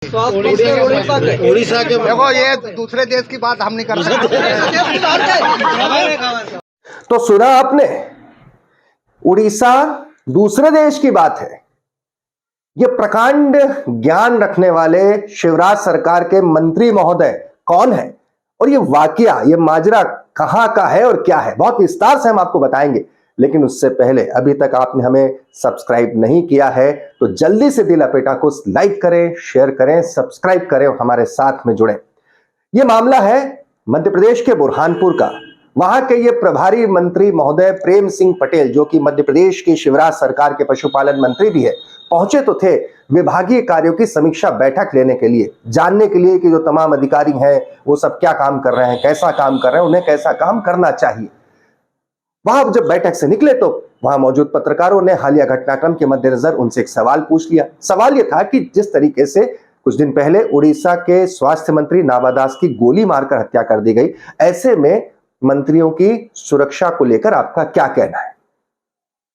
उड़ीसा के देखो, ये दूसरे देश की बात हम नहीं कर सकते। तो सुना आपने, उड़ीसा दूसरे देश की बात है। ये प्रकांड ज्ञान रखने वाले शिवराज सरकार के मंत्री महोदय कौन है और ये वाकया, ये माजरा कहां का है और क्या है, बहुत विस्तार से हम आपको बताएंगे। लेकिन उससे पहले अभी तक आपने हमें सब्सक्राइब नहीं किया है तो जल्दी से दिल लपेटा को लाइक करें, शेयर करें, सब्सक्राइब करें और हमारे साथ में जुड़ें। यह मामला है मध्य प्रदेश के बुरहानपुर का। वहां के ये प्रभारी मंत्री महोदय प्रेम सिंह पटेल, जो कि मध्य प्रदेश की शिवराज सरकार के पशुपालन मंत्री भी है, पहुंचे तो थे विभागीय कार्यों की समीक्षा बैठक लेने के लिए, जानने के लिए कि जो तमाम अधिकारी हैं वो सब क्या काम कर रहे हैं, कैसा काम कर रहे हैं, उन्हें कैसा काम करना चाहिए। वहां जब बैठक से निकले तो वहां मौजूद पत्रकारों ने हालिया घटनाक्रम के मद्देनजर उनसे एक सवाल पूछ लिया। सवाल यह था कि जिस तरीके से कुछ दिन पहले उड़ीसा के स्वास्थ्य मंत्री नाबा दास की गोली मारकर हत्या कर दी गई, ऐसे में मंत्रियों की सुरक्षा को लेकर आपका क्या कहना है?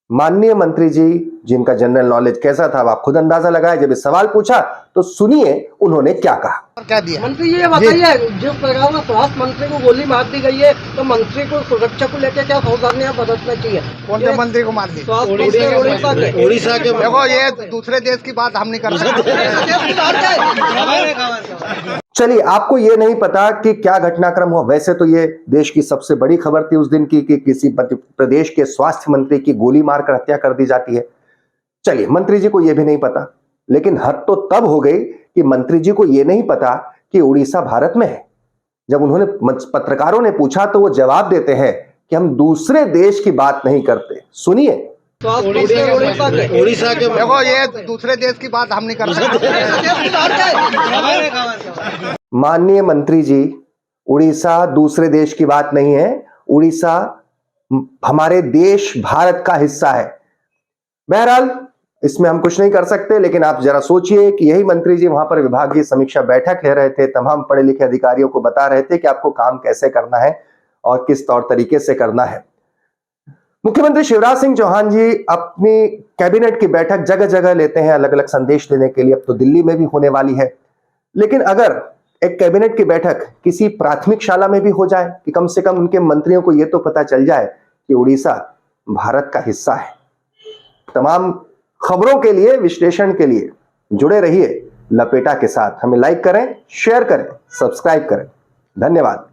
माननीय मंत्री जी, जिनका जनरल नॉलेज कैसा था आप खुद अंदाजा लगाए, जब इस सवाल पूछा तो सुनिए उन्होंने क्या कहा। क्या दिया मंत्री जी, ये बताइए, जिस प्रकार में स्वास्थ्य मंत्री को गोली मार दी गई है तो मंत्री को सुरक्षा को लेकर क्या सावधानियां बरतना चाहिए? कौन से मंत्री को मार दी? उड़ीसा के देखो, ये दूसरे देश की बात हम नहीं कर सकते। चलिए, आपको यह नहीं पता कि क्या घटनाक्रम हुआ। वैसे तो ये देश की सबसे बड़ी खबर थी उस दिन की कि किसी मध्य प्रदेश के स्वास्थ्य मंत्री की गोली मारकर हत्या कर दी जाती है। चलिए, मंत्री जी को यह भी नहीं पता, लेकिन हद तो तब हो गई कि मंत्री जी को यह नहीं पता कि उड़ीसा भारत में है। जब उन्होंने पत्रकारों ने पूछा तो वो जवाब देते हैं कि हम दूसरे देश की बात नहीं करते। सुनिए, उड़ीसा के देखो, ये दूसरे देश की बात हम नहीं कर सकते। माननीय मंत्री जी, उड़ीसा दूसरे देश की बात नहीं है। उड़ीसा हमारे देश भारत का हिस्सा है। बहरहाल इसमें हम कुछ नहीं कर सकते, लेकिन आप जरा सोचिए कि यही मंत्री जी वहां पर विभागीय समीक्षा बैठक ले रहे थे, तमाम पढ़े लिखे अधिकारियों को बता रहे थे कि आपको काम कैसे करना है और किस तौर तरीके से करना है। मुख्यमंत्री शिवराज सिंह चौहान जी अपनी कैबिनेट की बैठक जगह जगह लेते हैं अलग अलग संदेश देने के लिए। अब तो दिल्ली में भी होने वाली है, लेकिन अगर एक कैबिनेट की बैठक किसी प्राथमिक शाला में भी हो जाए कि कम से कम उनके मंत्रियों को यह तो पता चल जाए कि उड़ीसा भारत का हिस्सा है। तमाम खबरों के लिए, विश्लेषण के लिए जुड़े रहिए लपेटा के साथ। हमें लाइक करें, शेयर करें, सब्सक्राइब करें। धन्यवाद।